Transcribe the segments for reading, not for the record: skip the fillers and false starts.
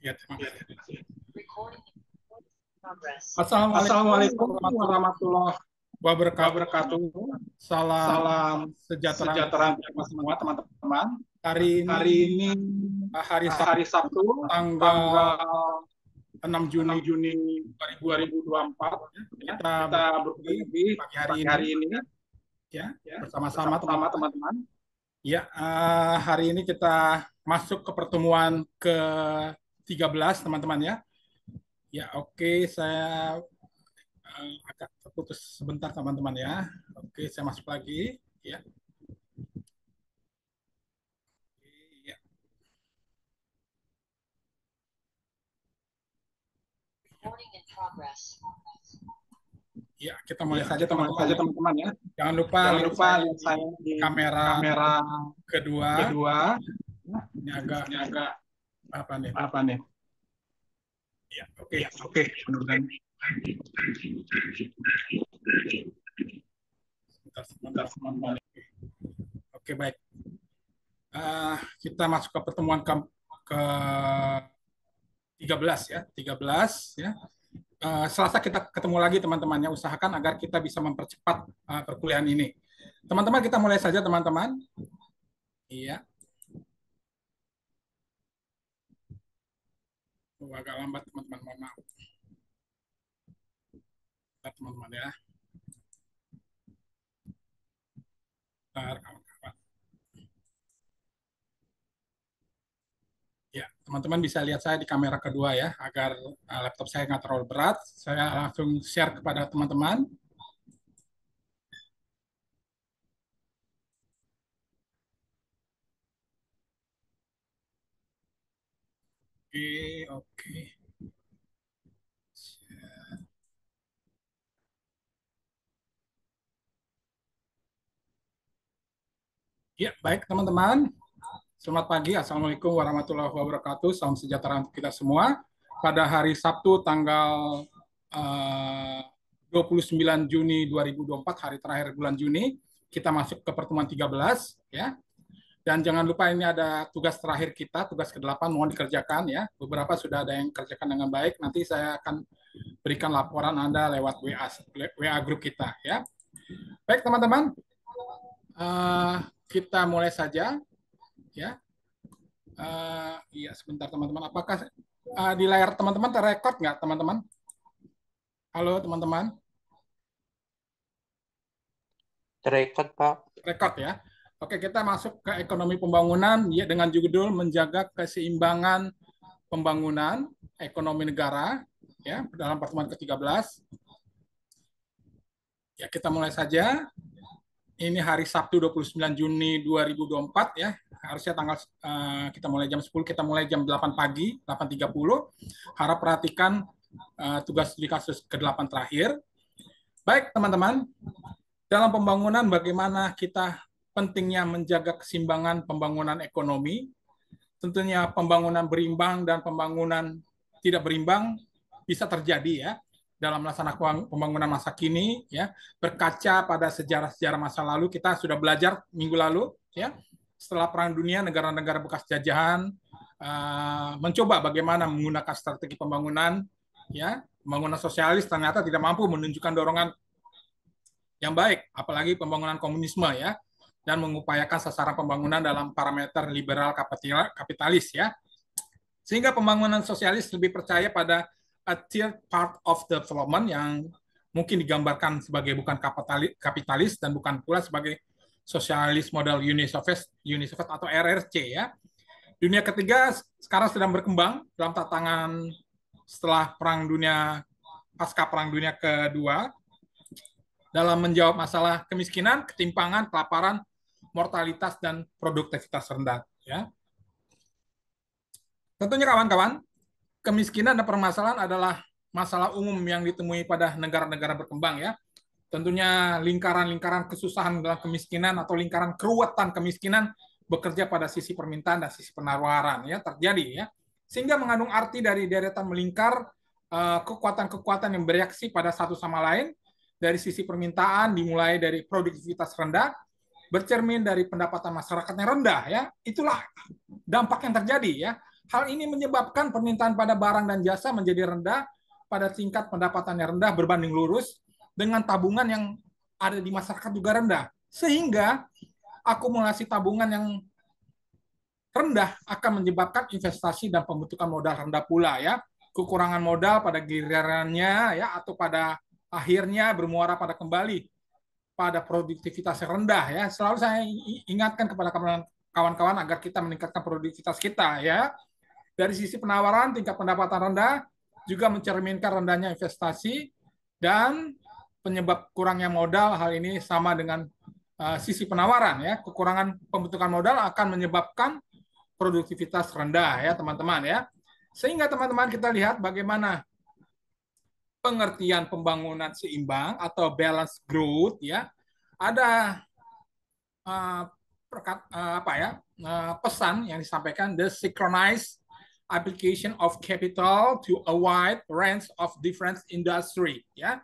Ya, terima kasih. Assalamualaikum warahmatullahi Wabarakatuh. wabarakatuh. Salam Salam sejahtera sejahtera untuk untuk semua. semua teman-teman. Hari Hari ini ini hari hari Sabtu Sabtu tanggal tanggal 6 6 Juni Juni 2020. 2024 ya, Kita kita berbagi berbagi pagi hari hari ini ini ya ya, bersama-sama bersama teman-teman. teman-teman. Ya, hari ini kita masuk ke pertemuan ke-13 teman-teman ya. Ya, oke, saya agak terputus sebentar teman-teman ya. Oke, saya masuk lagi ya. Ya. Ya, kita mulai saja teman-teman. Ya. Jangan lupa Jangan lihat lupa saya lihat saya di di kamera kamera kedua. Ini Ini agak apa nih? Ya, oke. Oke, mudah-mudahan. Sebentar. Oke, baik. Kita masuk ke pertemuan ke 13 ya, 13 ya. Selasa kita ketemu lagi teman-temannya, usahakan agar kita bisa mempercepat perkuliahan ini. Teman-teman, kita mulai saja teman-teman. Iya. Agak lambat teman-teman, mohon maaf. Teman-teman ya. Kawan-kawan. Ya, teman-teman bisa lihat saya di kamera kedua ya, agar laptop saya nggak terlalu berat. Saya langsung share kepada teman-teman. Oke. Ya, baik teman-teman. Selamat pagi. Assalamualaikum warahmatullahi wabarakatuh. Salam sejahtera untuk kita semua. Pada hari Sabtu tanggal 29 Juni 2024, hari terakhir bulan Juni, kita masuk ke pertemuan 13 ya. Dan jangan lupa ini ada tugas terakhir kita, tugas ke-8 mohon dikerjakan ya. Beberapa sudah ada yang kerjakan dengan baik. Nanti saya akan berikan laporan Anda lewat WA grup kita ya. Baik teman-teman, kita mulai saja ya. Iya sebentar teman-teman. Apakah di layar teman-teman terrekord nggak teman-teman? Halo teman-teman. Terrekord Pak. Rekord ya. Oke, kita masuk ke ekonomi pembangunan ya, dengan judul menjaga keseimbangan pembangunan ekonomi negara ya dalam pertemuan ke-13. Ya, kita mulai saja. Ini hari Sabtu 29 Juni 2024 ya. Harusnya tanggal kita mulai jam 10, kita mulai jam 8 pagi, 8.30. Harap perhatikan tugas studi kasus ke-8 terakhir. Baik, teman-teman. Dalam pembangunan bagaimana kita pentingnya menjaga keseimbangan pembangunan ekonomi. Tentunya pembangunan berimbang dan pembangunan tidak berimbang bisa terjadi ya dalam melaksanakan pembangunan masa kini ya. Berkaca pada sejarah-sejarah masa lalu, kita sudah belajar minggu lalu ya. Setelah Perang Dunia, negara-negara bekas jajahan mencoba bagaimana menggunakan strategi pembangunan ya. Pembangunan sosialis ternyata tidak mampu menunjukkan dorongan yang baik, apalagi pembangunan komunisme ya, dan mengupayakan sasaran pembangunan dalam parameter liberal kapitalis ya. Sehingga pembangunan sosialis lebih percaya pada a third part of development yang mungkin digambarkan sebagai bukan kapitalis dan bukan pula sebagai sosialis model Uni Soviet atau RRC ya. Dunia ketiga sekarang sedang berkembang dalam tantangan setelah pasca Perang Dunia Kedua, dalam menjawab masalah kemiskinan, ketimpangan, kelaparan, mortalitas, dan produktivitas rendah. Ya. Tentunya kawan-kawan, kemiskinan dan permasalahan adalah masalah umum yang ditemui pada negara-negara berkembang. Ya. Tentunya lingkaran-lingkaran kesusahan dalam kemiskinan atau lingkaran keruwetan kemiskinan bekerja pada sisi permintaan dan sisi penawaran ya terjadi ya. Sehingga mengandung arti dari deretan melingkar kekuatan-kekuatan yang bereaksi pada satu sama lain. Dari sisi permintaan dimulai dari produktivitas rendah, bercermin dari pendapatan masyarakat yang rendah ya. Itulah dampak yang terjadi ya. Hal ini menyebabkan permintaan pada barang dan jasa menjadi rendah pada tingkat pendapatan yang rendah berbanding lurus dengan tabungan yang ada di masyarakat juga rendah. Sehingga akumulasi tabungan yang rendah akan menyebabkan investasi dan pembentukan modal rendah pula ya. Kekurangan modal pada gilirannya ya atau pada akhirnya bermuara pada kembali pada produktivitas yang rendah ya. Selalu saya ingatkan kepada kawan-kawan agar kita meningkatkan produktivitas kita ya. Dari sisi penawaran, tingkat pendapatan rendah juga mencerminkan rendahnya investasi dan penyebab kurangnya modal. Hal ini sama dengan sisi penawaran ya. Kekurangan pembentukan modal akan menyebabkan produktivitas rendah ya teman-teman ya. Sehingga teman-teman kita lihat bagaimana pengertian pembangunan seimbang atau balance growth ya. Ada pesan yang disampaikan, the synchronized application of capital to a wide range of different industry ya.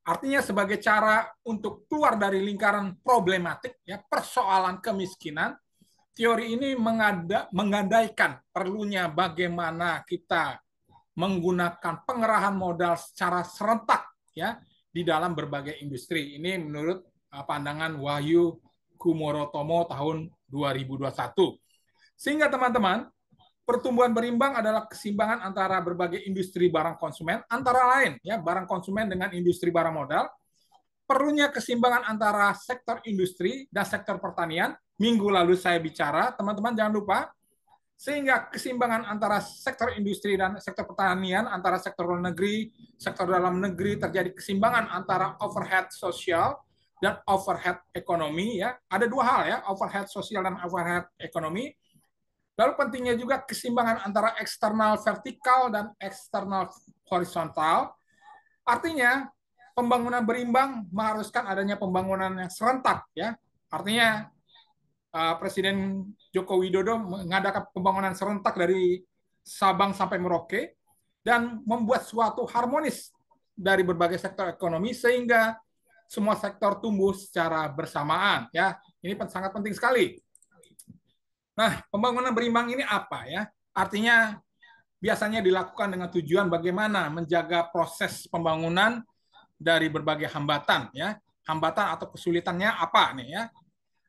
Artinya sebagai cara untuk keluar dari lingkaran problematik ya, persoalan kemiskinan, teori ini mengandaikan perlunya bagaimana kita menggunakan pengerahan modal secara serentak ya di dalam berbagai industri. Ini menurut pandangan Wahyu Kumorotomo tahun 2021. Sehingga teman-teman, pertumbuhan berimbang adalah keseimbangan antara berbagai industri barang konsumen, antara lain ya barang konsumen dengan industri barang modal. Perlunya keseimbangan antara sektor industri dan sektor pertanian. Minggu lalu saya bicara, teman-teman jangan lupa. Sehingga keseimbangan antara sektor industri dan sektor pertanian, antara sektor luar negeri, sektor dalam negeri, terjadi keseimbangan antara overhead sosial dan overhead ekonomi ya. Ada dua hal ya, overhead sosial dan overhead ekonomi. Lalu pentingnya juga keseimbangan antara eksternal vertikal dan eksternal horizontal. Artinya pembangunan berimbang mengharuskan adanya pembangunan yang serentak ya. Artinya Presiden Joko Widodo mengadakan pembangunan serentak dari Sabang sampai Merauke dan membuat suatu harmonis dari berbagai sektor ekonomi sehingga semua sektor tumbuh secara bersamaan ya. Ini sangat penting sekali. Nah, pembangunan berimbang ini apa ya? Artinya biasanya dilakukan dengan tujuan bagaimana menjaga proses pembangunan dari berbagai hambatan ya. Hambatan atau kesulitannya apa nih ya?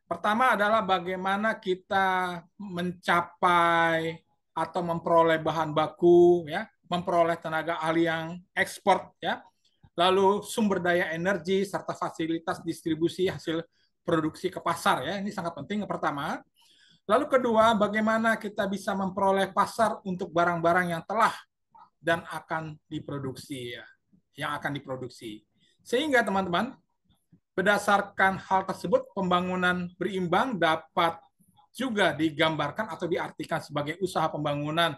Pertama adalah bagaimana kita mencapai atau memperoleh bahan baku ya, memperoleh tenaga ahli yang ekspor ya. Lalu sumber daya energi serta fasilitas distribusi hasil produksi ke pasar ya. Ini sangat penting yang pertama. Lalu kedua, bagaimana kita bisa memperoleh pasar untuk barang-barang yang telah dan akan diproduksi ya, yang akan diproduksi. Sehingga teman-teman, berdasarkan hal tersebut, pembangunan berimbang dapat juga digambarkan atau diartikan sebagai usaha pembangunan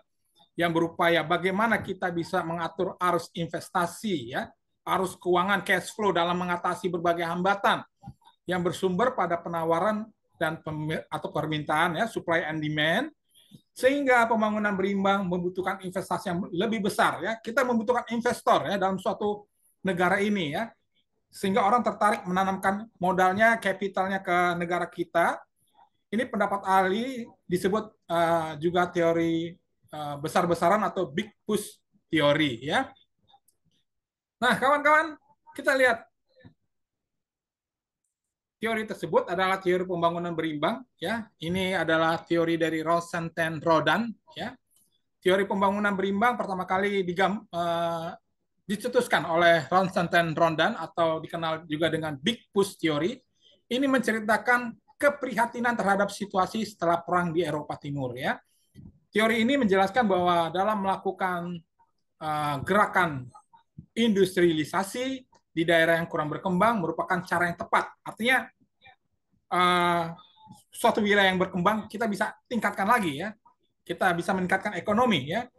yang berupaya bagaimana kita bisa mengatur arus investasi ya, arus keuangan cash flow dalam mengatasi berbagai hambatan yang bersumber pada penawaran dan atau permintaan ya, supply and demand, sehingga pembangunan berimbang membutuhkan investasi yang lebih besar ya. Kita membutuhkan investor ya dalam suatu negara ini ya, sehingga orang tertarik menanamkan modalnya, kapitalnya ke negara kita. Ini pendapat ahli disebut juga teori besar-besaran atau big push teori ya. Nah, kawan-kawan, kita lihat teori tersebut adalah teori pembangunan berimbang ya. Ini adalah teori dari Rosenthal-Rodan ya. Teori pembangunan berimbang pertama kali dicetuskan oleh Rosenthal-Rodan atau dikenal juga dengan Big Push Theory. Ini menceritakan keprihatinan terhadap situasi setelah perang di Eropa Timur ya. Teori ini menjelaskan bahwa dalam melakukan gerakan industrialisasi di daerah yang kurang berkembang merupakan cara yang tepat. Artinya suatu wilayah yang berkembang kita bisa tingkatkan lagi ya. Kita bisa meningkatkan ekonomi ya.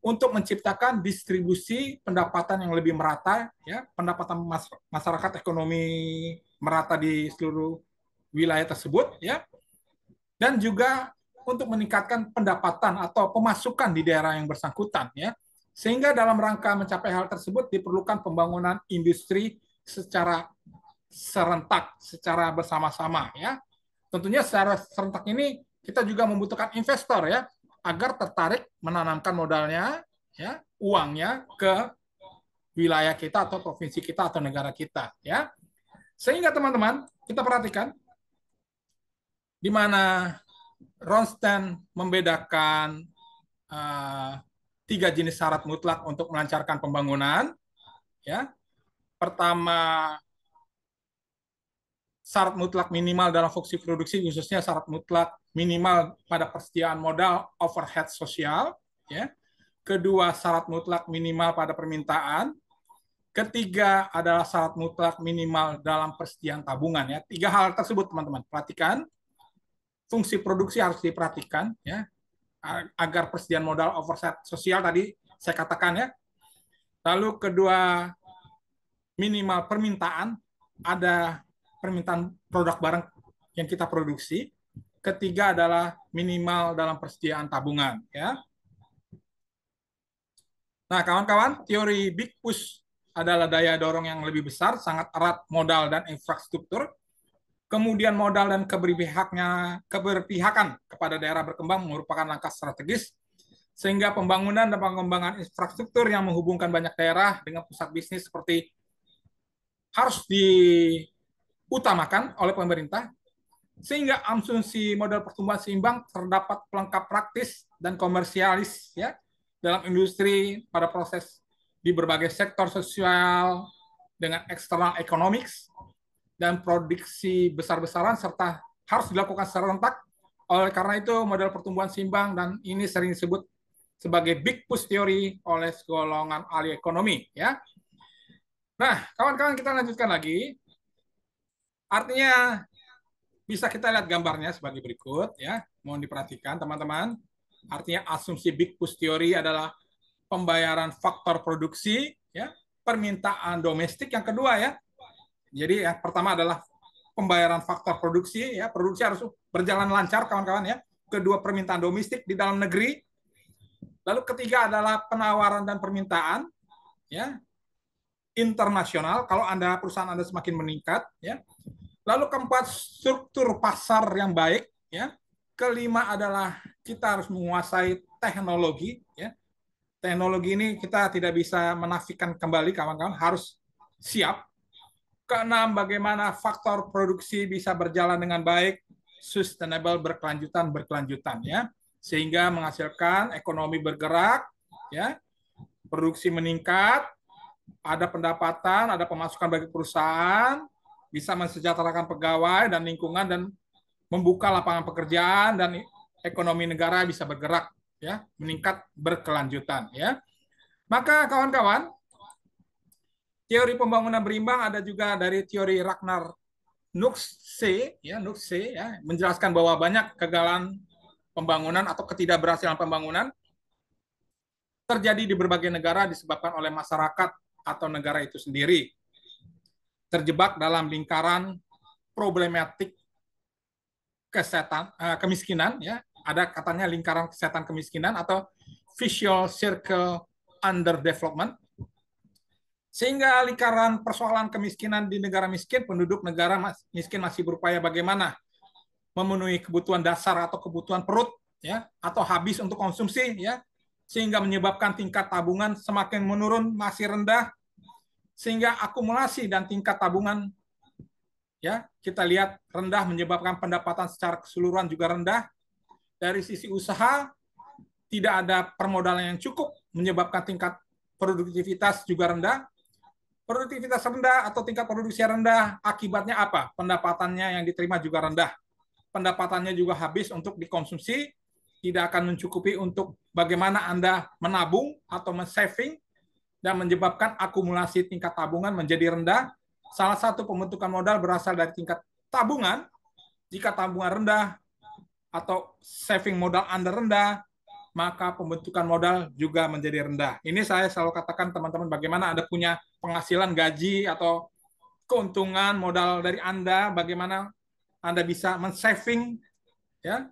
Untuk menciptakan distribusi pendapatan yang lebih merata ya, pendapatan masyarakat ekonomi merata di seluruh wilayah tersebut ya. Dan juga untuk meningkatkan pendapatan atau pemasukan di daerah yang bersangkutan ya. Sehingga dalam rangka mencapai hal tersebut diperlukan pembangunan industri secara serentak, secara bersama-sama ya. Tentunya secara serentak ini kita juga membutuhkan investor ya. agar tertarik menanamkan modalnya, ya, uangnya ke wilayah kita atau provinsi kita atau negara kita, ya. Sehingga teman-teman, kita perhatikan di mana Ronsten membedakan tiga jenis syarat mutlak untuk melancarkan pembangunan, ya. Pertama, syarat mutlak minimal dalam fungsi produksi, khususnya syarat mutlak minimal pada persediaan modal overhead sosial, ya. Kedua, syarat mutlak minimal pada permintaan. Ketiga adalah syarat mutlak minimal dalam persediaan tabungan, ya. Tiga hal tersebut teman-teman perhatikan. Fungsi produksi harus diperhatikan, ya, agar persediaan modal overhead sosial tadi saya katakan, ya. Lalu kedua, minimal permintaan, ada permintaan produk barang yang kita produksi. Ketiga adalah minimal dalam persediaan tabungan, ya. Nah, kawan-kawan, teori Big Push adalah daya dorong yang lebih besar, sangat erat modal dan infrastruktur. Kemudian modal dan keberpihakan kepada daerah berkembang merupakan langkah strategis, sehingga pembangunan dan pengembangan infrastruktur yang menghubungkan banyak daerah dengan pusat bisnis seperti harus diutamakan oleh pemerintah, sehingga asumsi modal pertumbuhan seimbang terdapat pelengkap praktis dan komersialis, ya, dalam industri pada proses di berbagai sektor sosial dengan external economics dan produksi besar-besaran serta harus dilakukan serentak. Oleh karena itu model pertumbuhan seimbang dan ini sering disebut sebagai Big Push Theory oleh golongan ahli ekonomi, ya. Nah, kawan-kawan, kita lanjutkan lagi. Artinya bisa kita lihat gambarnya sebagai berikut, ya. Mohon diperhatikan teman-teman. Artinya asumsi Big Push Theory adalah pembayaran faktor produksi, ya, permintaan domestik yang kedua, ya. Jadi yang pertama adalah pembayaran faktor produksi, ya, produksi harus berjalan lancar kawan-kawan, ya. Kedua, permintaan domestik di dalam negeri. Lalu ketiga adalah penawaran dan permintaan, ya, internasional kalau perusahaan Anda semakin meningkat, ya. Lalu keempat, struktur pasar yang baik, ya. Kelima adalah kita harus menguasai teknologi, ya. Teknologi ini kita tidak bisa menafikan kembali kawan-kawan, harus siap. Keenam, bagaimana faktor produksi bisa berjalan dengan baik, sustainable, berkelanjutan, ya, sehingga menghasilkan ekonomi bergerak, ya, produksi meningkat, ada pendapatan, ada pemasukan bagi perusahaan, bisa mensejahterakan pegawai dan lingkungan dan membuka lapangan pekerjaan dan ekonomi negara bisa bergerak, ya, meningkat berkelanjutan, ya. Maka kawan-kawan, teori pembangunan berimbang ada juga dari teori Ragnar Nuxe, ya, Nuxe, ya, menjelaskan bahwa banyak kegagalan pembangunan atau ketidakberhasilan pembangunan terjadi di berbagai negara disebabkan oleh masyarakat atau negara itu sendiri terjebak dalam lingkaran problematik kemiskinan, ya, ada katanya lingkaran kesehatan kemiskinan atau vicious circle underdevelopment, sehingga lingkaran persoalan kemiskinan di negara miskin, penduduk negara miskin masih berupaya bagaimana memenuhi kebutuhan dasar atau kebutuhan perut, ya, atau habis untuk konsumsi, ya, sehingga menyebabkan tingkat tabungan semakin menurun, masih rendah, sehingga akumulasi dan tingkat tabungan, ya, kita lihat rendah, menyebabkan pendapatan secara keseluruhan juga rendah. Dari sisi usaha tidak ada permodalan yang cukup, menyebabkan tingkat produktivitas juga rendah. Produktivitas rendah atau tingkat produksi rendah, akibatnya apa? Pendapatannya yang diterima juga rendah. Pendapatannya juga habis untuk dikonsumsi, tidak akan mencukupi untuk bagaimana Anda menabung atau men-saving, dan menyebabkan akumulasi tingkat tabungan menjadi rendah. Salah satu pembentukan modal berasal dari tingkat tabungan. Jika tabungan rendah atau saving modal Anda rendah, maka pembentukan modal juga menjadi rendah. Ini saya selalu katakan teman-teman, bagaimana Anda punya penghasilan gaji atau keuntungan modal dari Anda, bagaimana Anda bisa men-saving, ya,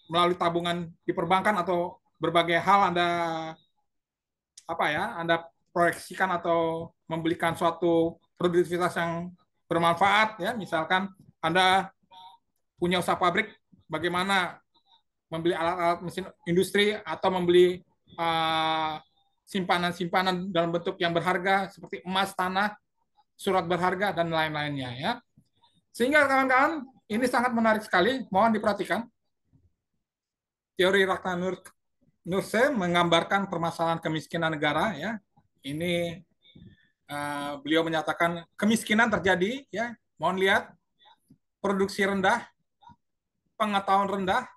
melalui tabungan di perbankan atau berbagai hal Anda proyeksikan atau membelikan suatu produktivitas yang bermanfaat, ya, misalkan Anda punya usaha pabrik, bagaimana membeli alat-alat mesin industri atau membeli simpanan-simpanan dalam bentuk yang berharga seperti emas, tanah, surat berharga dan lain-lainnya ya. Sehingga kawan-kawan ini sangat menarik sekali, mohon diperhatikan. Teori Ratna Nurse menggambarkan permasalahan kemiskinan negara ya. Ini beliau menyatakan kemiskinan terjadi ya. Mohon lihat, produksi rendah, pengetahuan rendah,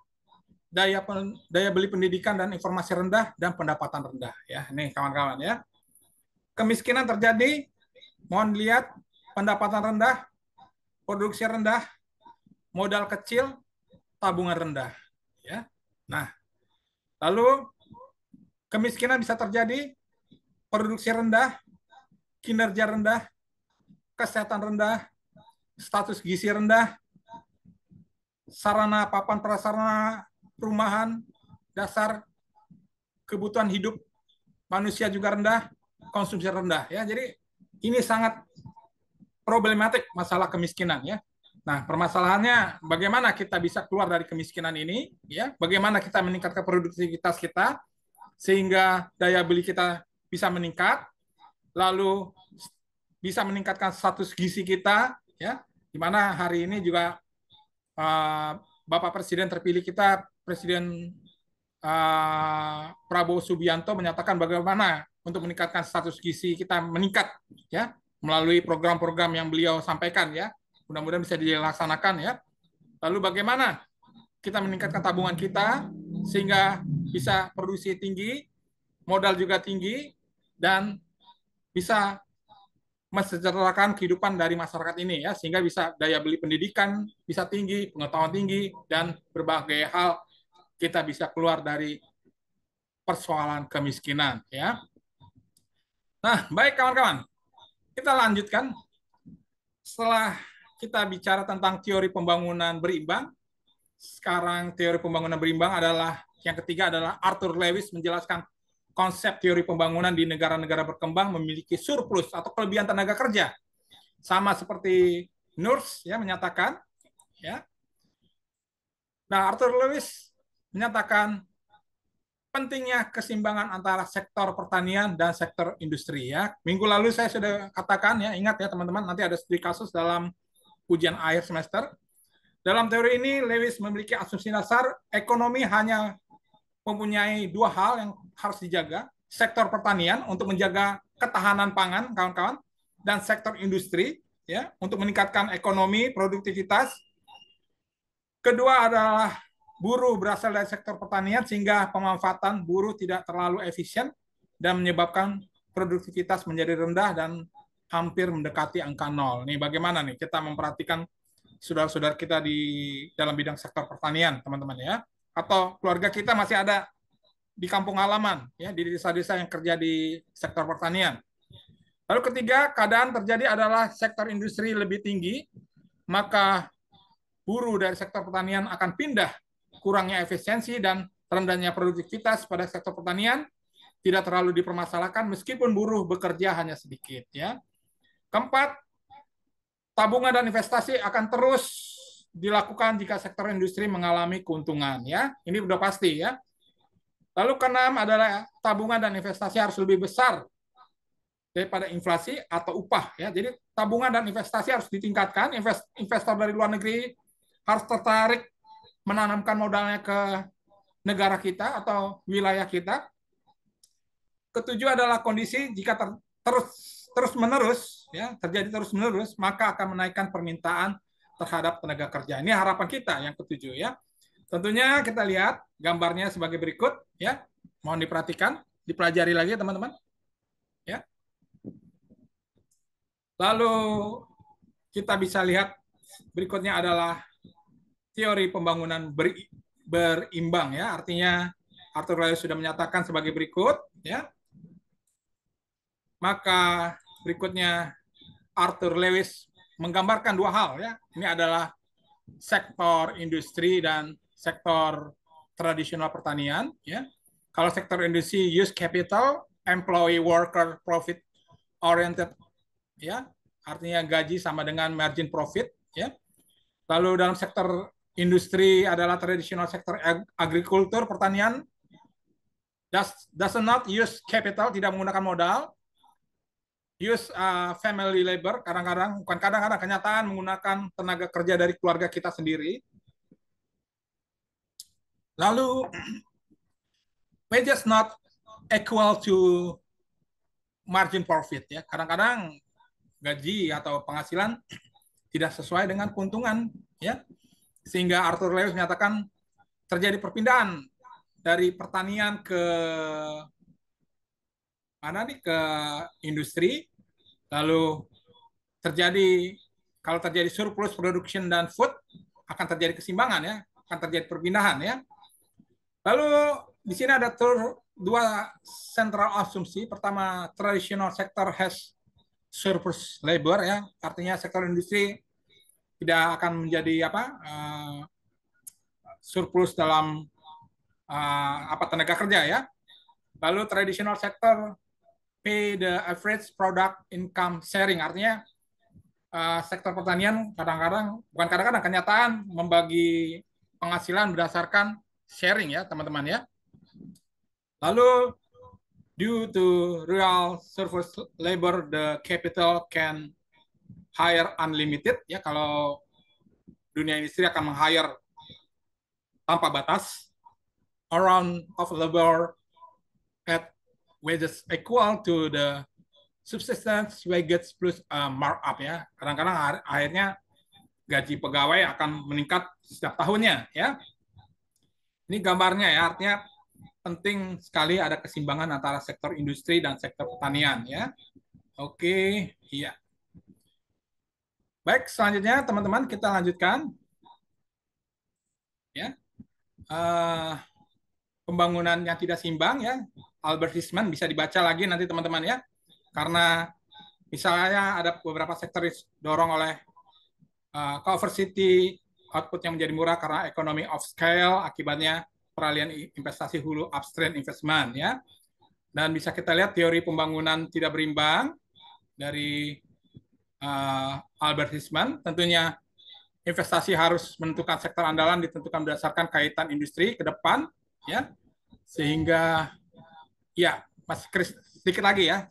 daya beli pendidikan dan informasi rendah, dan pendapatan rendah ya. Nih kawan-kawan ya. Kemiskinan terjadi, mohon lihat, pendapatan rendah, produksi rendah, modal kecil, tabungan rendah ya. Nah, lalu kemiskinan bisa terjadi, produksi rendah, kinerja rendah, kesehatan rendah, status gizi rendah, sarana papan prasarana perumahan dasar kebutuhan hidup manusia juga rendah, konsumsi rendah ya. Jadi ini sangat problematik masalah kemiskinan ya. Nah, permasalahannya bagaimana kita bisa keluar dari kemiskinan ini ya? Bagaimana kita meningkatkan produktivitas kita sehingga daya beli kita bisa meningkat, lalu bisa meningkatkan status gizi kita ya. Di mana hari ini juga Bapak Presiden terpilih kita, Presiden Prabowo Subianto menyatakan bagaimana untuk meningkatkan status gizi kita meningkat ya melalui program-program yang beliau sampaikan ya. Mudah-mudahan bisa dilaksanakan ya. Lalu bagaimana kita meningkatkan tabungan kita sehingga bisa produksi tinggi, modal juga tinggi, dan bisa mensejahterakan kehidupan dari masyarakat ini ya, sehingga bisa daya beli pendidikan bisa tinggi, pengetahuan tinggi, dan berbagai hal kita bisa keluar dari persoalan kemiskinan ya. Nah, baik kawan-kawan, kita lanjutkan. Setelah kita bicara tentang teori pembangunan berimbang, sekarang teori pembangunan berimbang adalah yang ketiga adalah Arthur Lewis menjelaskan konsep teori pembangunan di negara-negara berkembang memiliki surplus atau kelebihan tenaga kerja. Sama seperti Nurse ya menyatakan ya. Nah, Arthur Lewis menyatakan pentingnya keseimbangan antara sektor pertanian dan sektor industri ya. Minggu lalu saya sudah katakan ya, ingat ya teman-teman, nanti ada studi kasus dalam ujian akhir semester. Dalam teori ini Lewis memiliki asumsi dasar ekonomi hanya mempunyai dua hal yang harus dijaga, sektor pertanian untuk menjaga ketahanan pangan kawan-kawan, dan sektor industri ya untuk meningkatkan ekonomi, produktivitas. Kedua adalah buruh berasal dari sektor pertanian sehingga pemanfaatan buruh tidak terlalu efisien dan menyebabkan produktivitas menjadi rendah dan hampir mendekati angka nol. Nih bagaimana nih kita memperhatikan saudara-saudara kita di dalam bidang sektor pertanian, teman-teman ya. Atau keluarga kita masih ada di kampung halaman ya, di desa-desa yang kerja di sektor pertanian. Lalu ketiga, keadaan terjadi adalah sektor industri lebih tinggi, maka buruh dari sektor pertanian akan pindah. Kurangnya efisiensi dan rendahnya produktivitas pada sektor pertanian tidak terlalu dipermasalahkan meskipun buruh bekerja hanya sedikit ya. Keempat, tabungan dan investasi akan terus dilakukan jika sektor industri mengalami keuntungan ya. Ini udah pasti ya. Lalu keenam adalah tabungan dan investasi harus lebih besar daripada inflasi atau upah ya. Jadi tabungan dan investasi harus ditingkatkan. Investor dari luar negeri harus tertarik menanamkan modalnya ke negara kita atau wilayah kita. Ketujuh adalah kondisi jika terus-menerus ya, terjadi terus-menerus, maka akan menaikkan permintaan terhadap tenaga kerja. Ini harapan kita yang ketujuh ya. Tentunya kita lihat gambarnya sebagai berikut ya. Mohon diperhatikan, dipelajari lagi teman-teman. Ya. Lalu kita bisa lihat berikutnya adalah teori pembangunan berimbang ya. Artinya Arthur Lewis sudah menyatakan sebagai berikut ya. Maka berikutnya Arthur Lewis menggambarkan dua hal ya. Ini adalah sektor industri dan sektor tradisional pertanian ya. Kalau sektor industri use capital, employee worker profit oriented ya. Artinya gaji sama dengan margin profit ya. Lalu dalam sektor industri adalah tradisional sektor agrikultur, pertanian, does not use capital, tidak menggunakan modal, use family labor, kadang-kadang, bukan kadang-kadang, kenyataan menggunakan tenaga kerja dari keluarga kita sendiri. Lalu, wages not equal to margin profit, ya. Kadang-kadang gaji atau penghasilan tidak sesuai dengan keuntungan, ya. Sehingga Arthur Lewis menyatakan terjadi perpindahan dari pertanian ke mana nih, ke industri, lalu kalau terjadi surplus production dan food, akan terjadi keseimbangan, ya, akan terjadi perpindahan, ya. Lalu di sini ada dua central asumsi. Pertama, traditional sector has surplus labor, ya, artinya sektor industri tidak akan menjadi surplus dalam tenaga kerja, ya. Lalu traditional sector pay the average product income sharing, artinya sektor pertanian bukan kadang-kadang, kenyataan membagi penghasilan berdasarkan sharing, ya, teman-teman, ya. Lalu due to real surplus labor, the capital can hire unlimited, ya, kalau dunia industri akan meng-hire tanpa batas, around of labor at wages equal to the subsistence wages plus markup, ya. Kadang-kadang akhirnya gaji pegawai akan meningkat setiap tahunnya, ya. Ini gambarnya, ya, artinya penting sekali ada keseimbangan antara sektor industri dan sektor pertanian, ya. Oke, iya. Baik, selanjutnya teman-teman kita lanjutkan, ya. Pembangunan yang tidak seimbang, ya. Albert Hirschman bisa dibaca lagi nanti teman-teman, ya. Karena misalnya ada beberapa sektor didorong oleh cover city, output yang menjadi murah karena economy of scale, akibatnya peralihan investasi hulu upstream investment, ya. Dan bisa kita lihat teori pembangunan tidak berimbang dari Albert Hirschman. Tentunya investasi harus menentukan sektor andalan, ditentukan berdasarkan kaitan industri ke depan, ya. Sehingga ya, Mas Kris, sedikit lagi ya.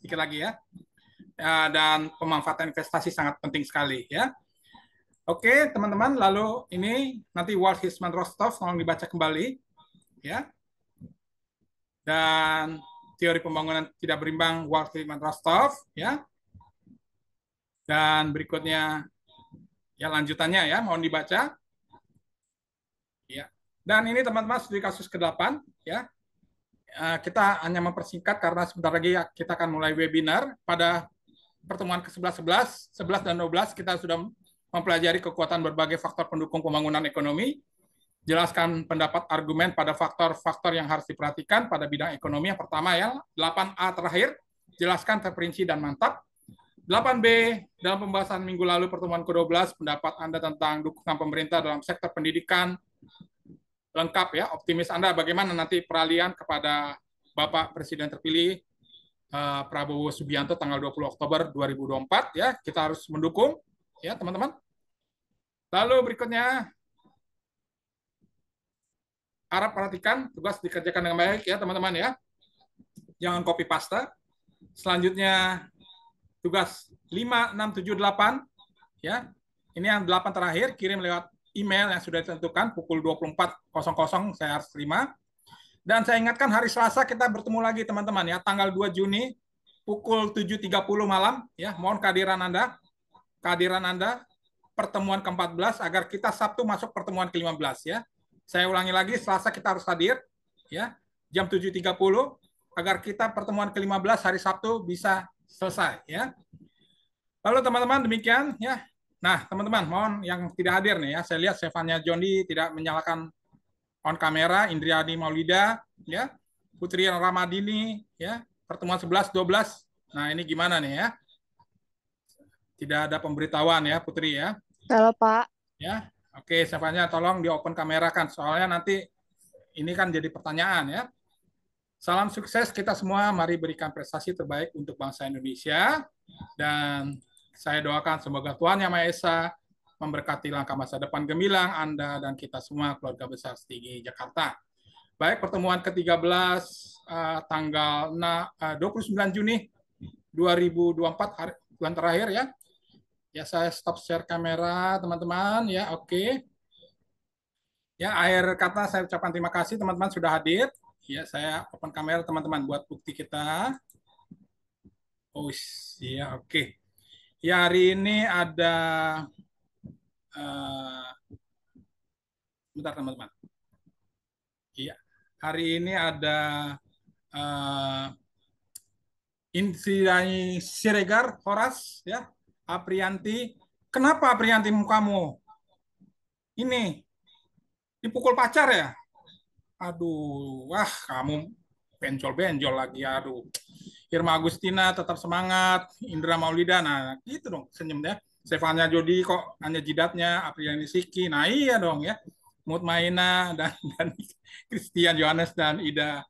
Dan pemanfaatan investasi sangat penting sekali, ya. Oke, teman-teman, lalu ini nanti Walt Hirschman Rostov tolong dibaca kembali, ya. Dan teori pembangunan tidak berimbang Walt Hirschman Rostov, ya. Dan berikutnya ya lanjutannya, ya, mohon dibaca. Ya. Dan ini teman-teman studi kasus ke-8, ya. Kita hanya mempersingkat karena sebentar lagi kita akan mulai webinar. Pada pertemuan ke-11, 11 dan 12 kita sudah mempelajari kekuatan berbagai faktor pendukung pembangunan ekonomi, jelaskan pendapat argumen pada faktor-faktor yang harus diperhatikan pada bidang ekonomi. Yang pertama, ya, 8A terakhir, jelaskan terperinci dan mantap. 8B, dalam pembahasan minggu lalu pertemuan ke-12, pendapat Anda tentang dukungan pemerintah dalam sektor pendidikan lengkap, ya. Optimis Anda bagaimana nanti peralihan kepada Bapak Presiden terpilih Prabowo Subianto tanggal 20 Oktober 2024, ya. Kita harus mendukung, ya, teman-teman. Lalu berikutnya, harap perhatikan tugas dikerjakan dengan baik, ya, teman-teman, ya. Jangan copy paste. Selanjutnya tugas 5, 6, 7, 8, ya. Ini yang 8 terakhir, kirim lewat email yang sudah ditentukan pukul 24.00 saya harus terima. Dan saya ingatkan hari Selasa kita bertemu lagi teman-teman, ya, tanggal 2 Juni pukul 7.30 malam, ya. Mohon kehadiran Anda pertemuan ke-14 agar kita Sabtu masuk pertemuan ke-15, ya. Saya ulangi lagi, Selasa kita harus hadir, ya, jam 7.30 agar kita pertemuan ke-15 hari Sabtu bisa selesai, ya. Lalu teman-teman demikian, ya. Nah, teman-teman, mohon yang tidak hadir nih, ya. Saya lihat Stefania Jondi tidak menyalakan on kamera, Indriani Maulida, ya. Putri Ramadini, ya. Pertemuan 11, 12. Nah, ini gimana nih, ya? Tidak ada pemberitahuan, ya, Putri, ya. Halo, Pak. Ya. Oke, Stefania tolong di open kamera kan, soalnya nanti ini kan jadi pertanyaan, ya. Salam sukses kita semua, mari berikan prestasi terbaik untuk bangsa Indonesia. Dan saya doakan semoga Tuhan Yang Maha Esa memberkati langkah masa depan gemilang Anda dan kita semua keluarga besar Stigi Jakarta. Baik, pertemuan ke-13 tanggal 29 Juni 2024 hari bulan terakhir ya. Ya, saya stop share kamera teman-teman ya. Oke. Ya, akhir kata saya ucapkan terima kasih teman-teman sudah hadir. Ya, saya open kamera teman-teman buat bukti kita. Oh, ya oke. Ya, hari ini ada bentar teman-teman. Iya, hari ini ada Insinyur Siregar, Horas, ya, Aprianti. Kenapa Aprianti mukamu ini dipukul pacar ya? Aduh, wah kamu benjol-benjol lagi, aduh. Irma Agustina tetap semangat, Indra Maulidana, gitu dong senyum ya. Stefania Jodi kok hanya jidatnya, Apriani Siki, nah iya dong ya. Mutmaina dan Christian Johannes dan Ida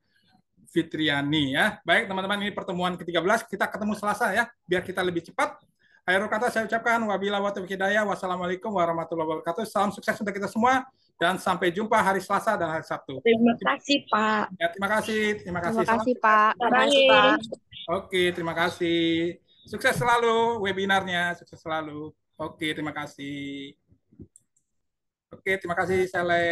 Fitriani ya. Baik teman-teman, ini pertemuan ke-13, kita ketemu Selasa ya, biar kita lebih cepat. Akhir kata saya ucapkan wabillahi taufiq hidayah, wassalamualaikum warahmatullahi wabarakatuh. Salam sukses untuk kita semua dan sampai jumpa hari Selasa dan hari Sabtu. Terima kasih, Pak. Ya, terima kasih. Terima kasih, Pak. Terima kasih, Pak. Oke, terima kasih. Sukses selalu webinarnya, sukses selalu. Oke, terima kasih. Oke, terima kasih Sele.